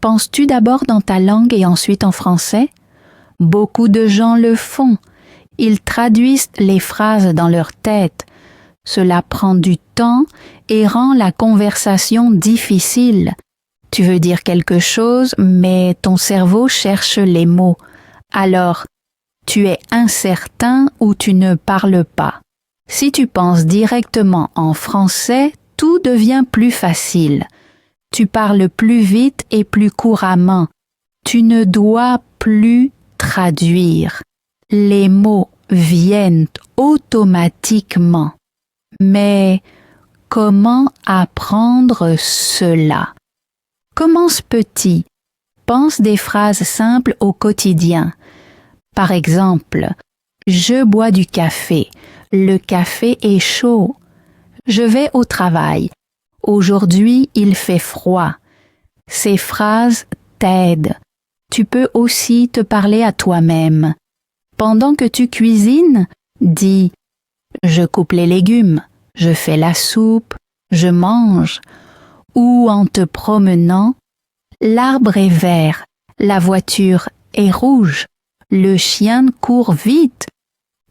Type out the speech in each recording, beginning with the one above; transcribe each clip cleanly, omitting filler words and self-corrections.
Penses-tu d'abord dans ta langue et ensuite en français? Beaucoup de gens le font. Ils traduisent les phrases dans leur tête. Cela prend du temps et rend la conversation difficile. Tu veux dire quelque chose, mais ton cerveau cherche les mots. Alors, tu es incertain ou tu ne parles pas. Si tu penses directement en français, tout devient plus facile. Tu parles plus vite et plus couramment. Tu ne dois plus traduire. Les mots viennent automatiquement. Mais comment apprendre cela? Commence petit. Pense des phrases simples au quotidien. Par exemple, je bois du café. Le café est chaud. Je vais au travail. Aujourd'hui, il fait froid. Ces phrases t'aident. Tu peux aussi te parler à toi-même. Pendant que tu cuisines, dis « Je coupe les légumes, je fais la soupe, je mange » ou en te promenant « L'arbre est vert, la voiture est rouge, le chien court vite ».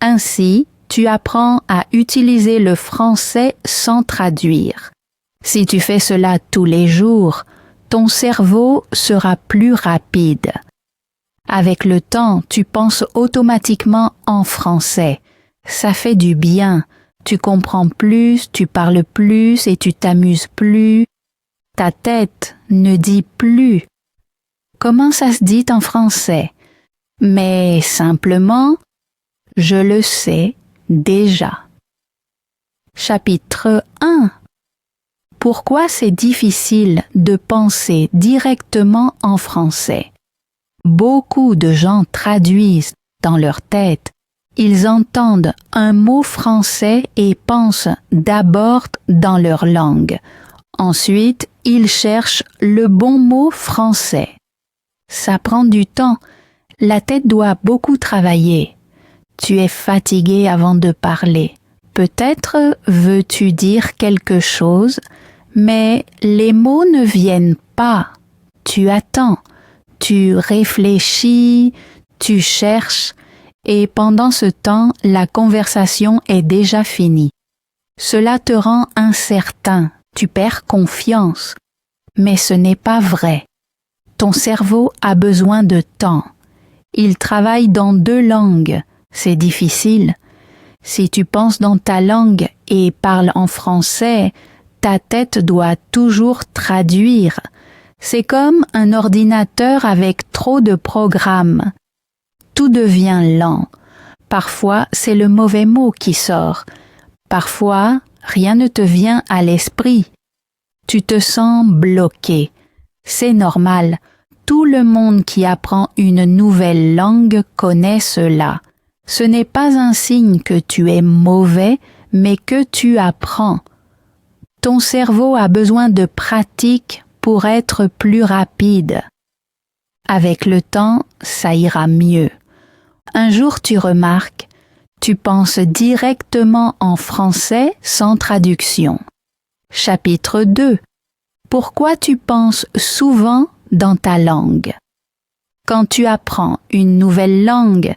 Ainsi, tu apprends à utiliser le français sans traduire. Si tu fais cela tous les jours, ton cerveau sera plus rapide. Avec le temps, tu penses automatiquement en français. Ça fait du bien. Tu comprends plus, tu parles plus et tu t'amuses plus. Ta tête ne dit plus. Comment ça se dit en français? Mais simplement, je le sais déjà. Chapitre 1. Pourquoi c'est difficile de penser directement en français? Beaucoup de gens traduisent dans leur tête. Ils entendent un mot français et pensent d'abord dans leur langue. Ensuite, ils cherchent le bon mot français. Ça prend du temps. La tête doit beaucoup travailler. Tu es fatigué avant de parler. Peut-être veux-tu dire quelque chose, mais les mots ne viennent pas. Tu attends, tu réfléchis, tu cherches, et pendant ce temps, la conversation est déjà finie. Cela te rend incertain, tu perds confiance. Mais ce n'est pas vrai. Ton cerveau a besoin de temps. Il travaille dans 2 langues. C'est difficile. Si tu penses dans ta langue et parles en français, ta tête doit toujours traduire. C'est comme un ordinateur avec trop de programmes. Tout devient lent. Parfois, c'est le mauvais mot qui sort. Parfois, rien ne te vient à l'esprit. Tu te sens bloqué. C'est normal. Tout le monde qui apprend une nouvelle langue connaît cela. Ce n'est pas un signe que tu es mauvais, mais que tu apprends. Ton cerveau a besoin de pratique pour être plus rapide. Avec le temps, ça ira mieux. Un jour, tu remarques, tu penses directement en français sans traduction. Chapitre 2. Pourquoi tu penses souvent dans ta langue? Quand tu apprends une nouvelle langue,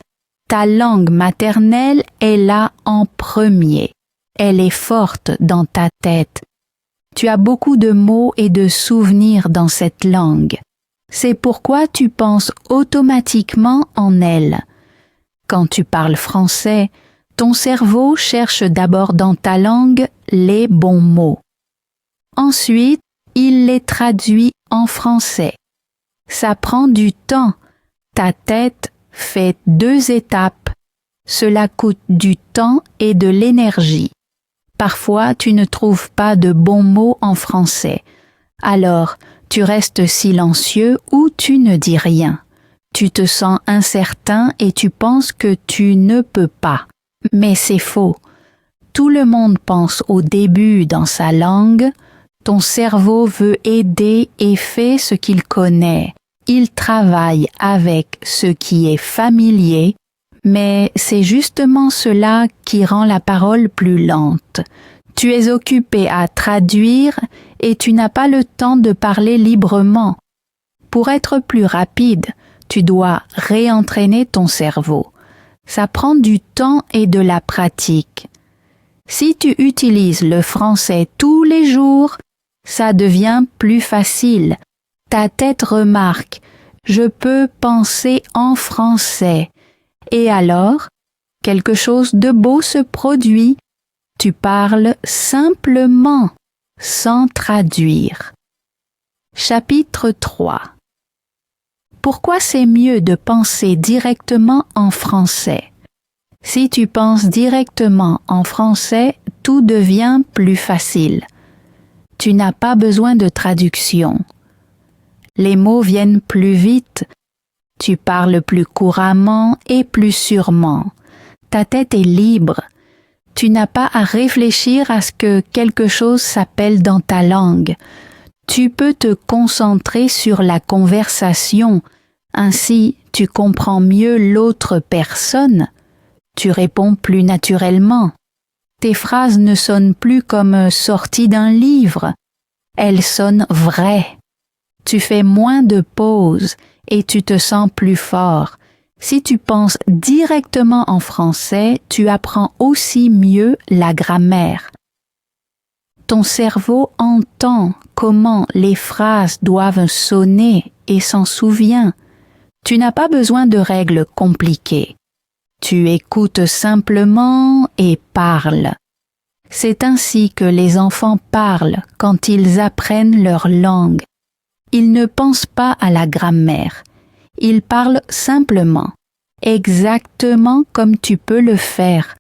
ta langue maternelle est là en premier. Elle est forte dans ta tête. Tu as beaucoup de mots et de souvenirs dans cette langue. C'est pourquoi tu penses automatiquement en elle. Quand tu parles français, ton cerveau cherche d'abord dans ta langue les bons mots. Ensuite, il les traduit en français. Ça prend du temps. Ta tête fait 2 étapes. Cela coûte du temps et de l'énergie. Parfois, tu ne trouves pas de bons mots en français. Alors, tu restes silencieux ou tu ne dis rien. Tu te sens incertain et tu penses que tu ne peux pas. Mais c'est faux. Tout le monde pense au début dans sa langue. Ton cerveau veut aider et fait ce qu'il connaît. Il travaille avec ce qui est familier, mais c'est justement cela qui rend la parole plus lente. Tu es occupé à traduire et tu n'as pas le temps de parler librement. Pour être plus rapide, tu dois réentraîner ton cerveau. Ça prend du temps et de la pratique. Si tu utilises le français tous les jours, ça devient plus facile. Ta tête remarque, je peux penser en français. Et alors, quelque chose de beau se produit. Tu parles simplement, sans traduire. Chapitre 3. Pourquoi c'est mieux de penser directement en français? Si tu penses directement en français, tout devient plus facile. Tu n'as pas besoin de traduction. Les mots viennent plus vite. Tu parles plus couramment et plus sûrement. Ta tête est libre. Tu n'as pas à réfléchir à ce que quelque chose s'appelle dans ta langue. Tu peux te concentrer sur la conversation. Ainsi, tu comprends mieux l'autre personne. Tu réponds plus naturellement. Tes phrases ne sonnent plus comme sorties d'un livre. Elles sonnent vraies. Tu fais moins de pauses et tu te sens plus fort. Si tu penses directement en français, tu apprends aussi mieux la grammaire. Ton cerveau entend comment les phrases doivent sonner et s'en souvient. Tu n'as pas besoin de règles compliquées. Tu écoutes simplement et parles. C'est ainsi que les enfants parlent quand ils apprennent leur langue. Ils ne pensent pas à la grammaire. Ils parlent simplement, exactement comme tu peux le faire.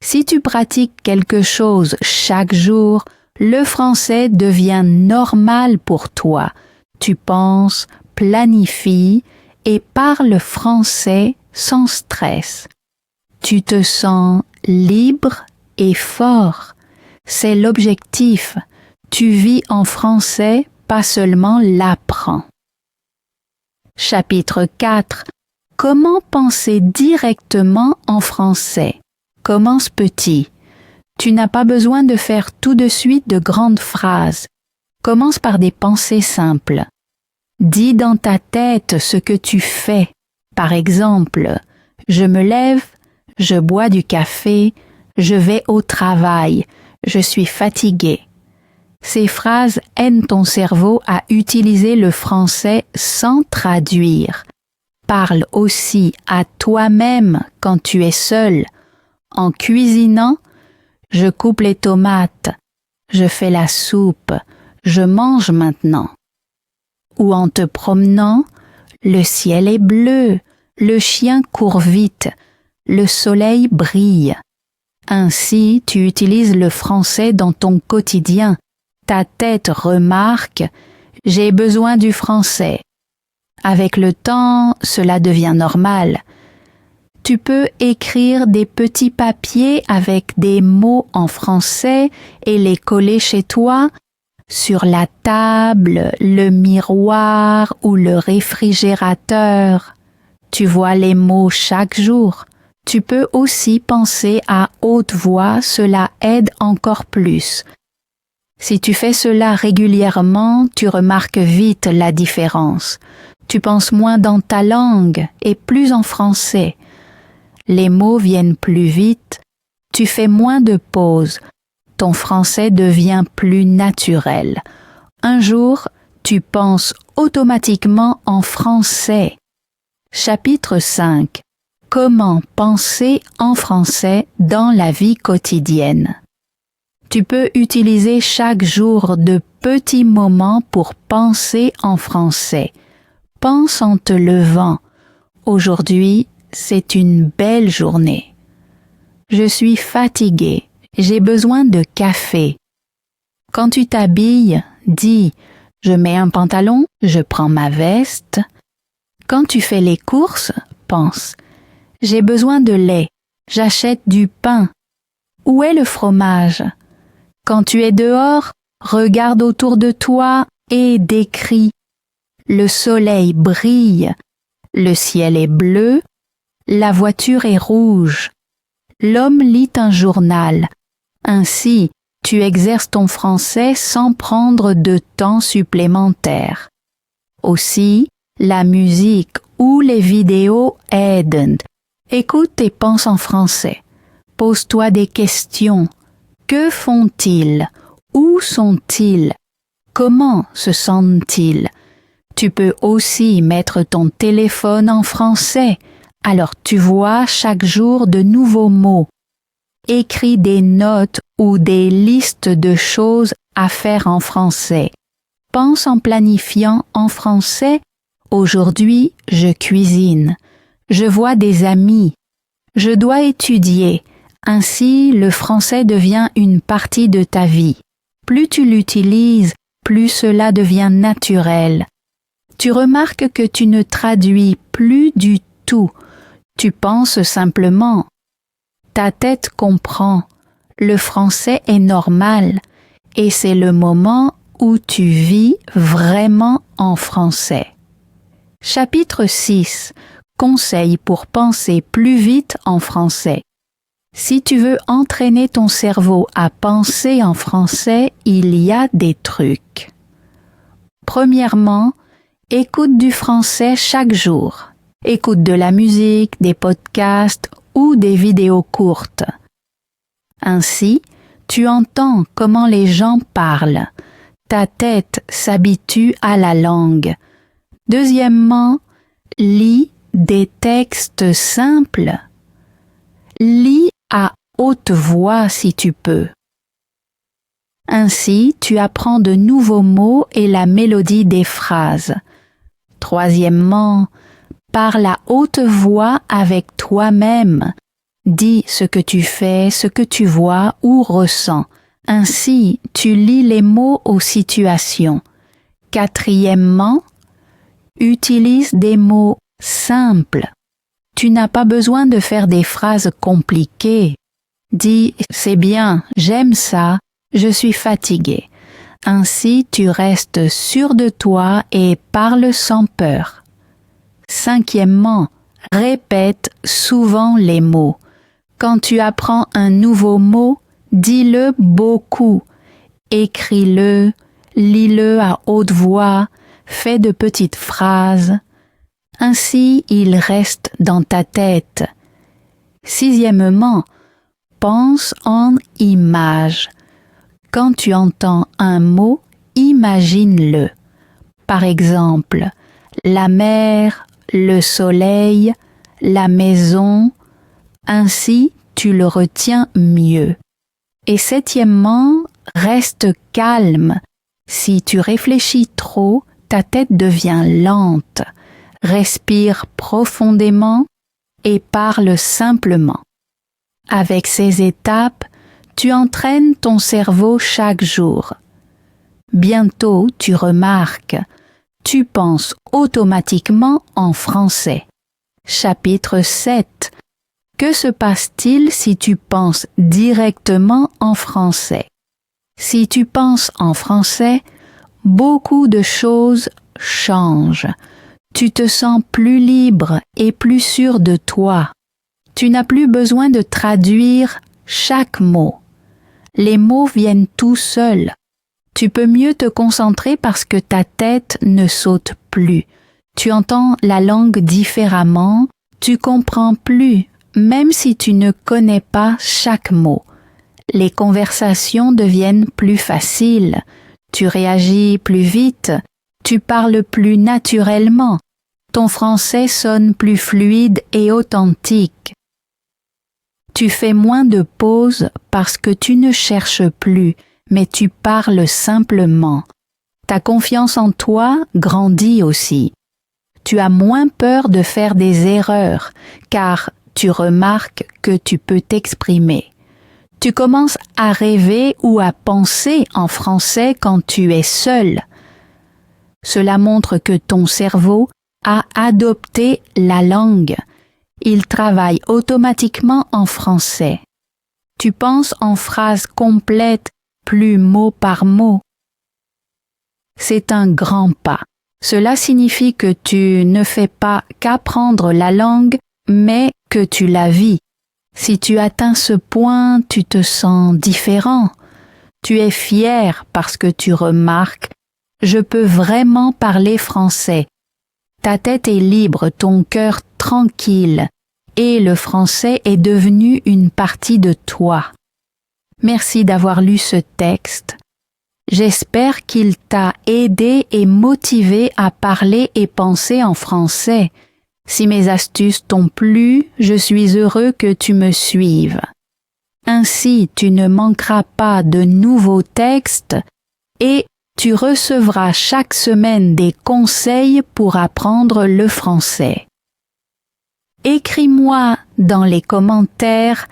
Si tu pratiques quelque chose chaque jour, le français devient normal pour toi. Tu penses, planifies et parles français sans stress. Tu te sens libre et fort. C'est l'objectif. Tu vis en français, pas seulement l'apprends. Chapitre 4. Comment penser directement en français? Commence petit. Tu n'as pas besoin de faire tout de suite de grandes phrases. Commence par des pensées simples. Dis dans ta tête ce que tu fais. Par exemple, je me lève, je bois du café, je vais au travail, je suis fatigué. Ces phrases aident ton cerveau à utiliser le français sans traduire. Parle aussi à toi-même quand tu es seul. En cuisinant, je coupe les tomates, je fais la soupe, je mange maintenant. Ou en te promenant, le ciel est bleu, le chien court vite, le soleil brille. Ainsi, tu utilises le français dans ton quotidien. Ta tête remarque « j'ai besoin du français ». Avec le temps, cela devient normal. Tu peux écrire des petits papiers avec des mots en français et les coller chez toi, sur la table, le miroir ou le réfrigérateur. Tu vois les mots chaque jour. Tu peux aussi penser à haute voix, cela aide encore plus. Si tu fais cela régulièrement, tu remarques vite la différence. Tu penses moins dans ta langue et plus en français. Les mots viennent plus vite, tu fais moins de pauses, ton français devient plus naturel. Un jour, tu penses automatiquement en français. Chapitre 5. Comment penser en français dans la vie quotidienne? Tu peux utiliser chaque jour de petits moments pour penser en français. Pense en te levant. Aujourd'hui, c'est une belle journée. Je suis fatigué. J'ai besoin de café. Quand tu t'habilles, dis « je mets un pantalon, je prends ma veste ». Quand tu fais les courses, pense « j'ai besoin de lait, j'achète du pain ». Où est le fromage? Quand tu es dehors, regarde autour de toi et décris. Le soleil brille, le ciel est bleu, la voiture est rouge. L'homme lit un journal. Ainsi, tu exerces ton français sans prendre de temps supplémentaire. Aussi, la musique ou les vidéos aident. Écoute et pense en français. Pose-toi des questions. Que font-ils? Où sont-ils? Comment se sentent-ils? Tu peux aussi mettre ton téléphone en français. Alors tu vois chaque jour de nouveaux mots. Écris des notes ou des listes de choses à faire en français. Pense en planifiant en français. Aujourd'hui, je cuisine. Je vois des amis. Je dois étudier. Ainsi, le français devient une partie de ta vie. Plus tu l'utilises, plus cela devient naturel. Tu remarques que tu ne traduis plus du tout. Tu penses simplement. Ta tête comprend. Le français est normal et c'est le moment où tu vis vraiment en français. Chapitre 6. Conseils pour penser plus vite en français. Si tu veux entraîner ton cerveau à penser en français, il y a des trucs. Premièrement, écoute du français chaque jour. Écoute de la musique, des podcasts ou des vidéos courtes. Ainsi, tu entends comment les gens parlent. Ta tête s'habitue à la langue. Deuxièmement, lis des textes simples. Lis à haute voix si tu peux. Ainsi, tu apprends de nouveaux mots et la mélodie des phrases. Troisièmement, parle à haute voix avec toi-même. Dis ce que tu fais, ce que tu vois ou ressens. Ainsi, tu lis les mots aux situations. Quatrièmement, utilise des mots simples. Tu n'as pas besoin de faire des phrases compliquées. Dis « c'est bien, j'aime ça, je suis fatigué ». Ainsi, tu restes sûr de toi et parles sans peur. Cinquièmement, répète souvent les mots. Quand tu apprends un nouveau mot, dis-le beaucoup. Écris-le, lis-le à haute voix, fais de petites phrases. Ainsi, il reste dans ta tête. Sixièmement, pense en images. Quand tu entends un mot, imagine-le. Par exemple, la mer, le soleil, la maison. Ainsi, tu le retiens mieux. Et septièmement, reste calme. Si tu réfléchis trop, ta tête devient lente. Respire profondément et parle simplement. Avec ces étapes, tu entraînes ton cerveau chaque jour. Bientôt, tu remarques, tu penses automatiquement en français. Chapitre 7. Que se passe-t-il si tu penses directement en français? Si tu penses en français, beaucoup de choses changent. Tu te sens plus libre et plus sûr de toi. Tu n'as plus besoin de traduire chaque mot. Les mots viennent tout seuls. Tu peux mieux te concentrer parce que ta tête ne saute plus. Tu entends la langue différemment, tu comprends plus, même si tu ne connais pas chaque mot. Les conversations deviennent plus faciles. Tu réagis plus vite, tu parles plus naturellement. Ton français sonne plus fluide et authentique. Tu fais moins de pauses parce que tu ne cherches plus, mais tu parles simplement. Ta confiance en toi grandit aussi. Tu as moins peur de faire des erreurs, car tu remarques que tu peux t'exprimer. Tu commences à rêver ou à penser en français quand tu es seul. Cela montre que ton cerveau a adopté la langue. Il travaille automatiquement en français. Tu penses en phrases complètes, plus mot par mot. C'est un grand pas. Cela signifie que tu ne fais pas qu'apprendre la langue, mais que tu la vis. Si tu atteins ce point, tu te sens différent. Tu es fier parce que tu remarques je peux vraiment parler français. Ta tête est libre, ton cœur tranquille, et le français est devenu une partie de toi. Merci d'avoir lu ce texte. J'espère qu'il t'a aidé et motivé à parler et penser en français. Si mes astuces t'ont plu, je suis heureux que tu me suives. Ainsi, tu ne manqueras pas de nouveaux textes et tu recevras chaque semaine des conseils pour apprendre le français. Écris-moi dans les commentaires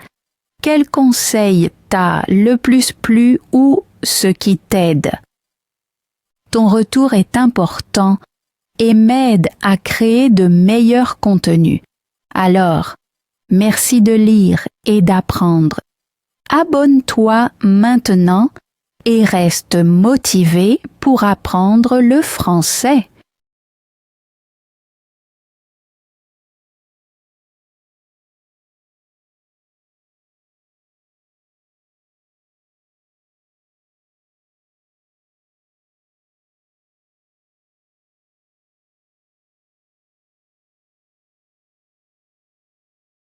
quel conseil t'a le plus plu ou ce qui t'aide. Ton retour est important et m'aide à créer de meilleurs contenus. Alors, merci de lire et d'apprendre. Abonne-toi maintenant et reste motivé pour apprendre le français.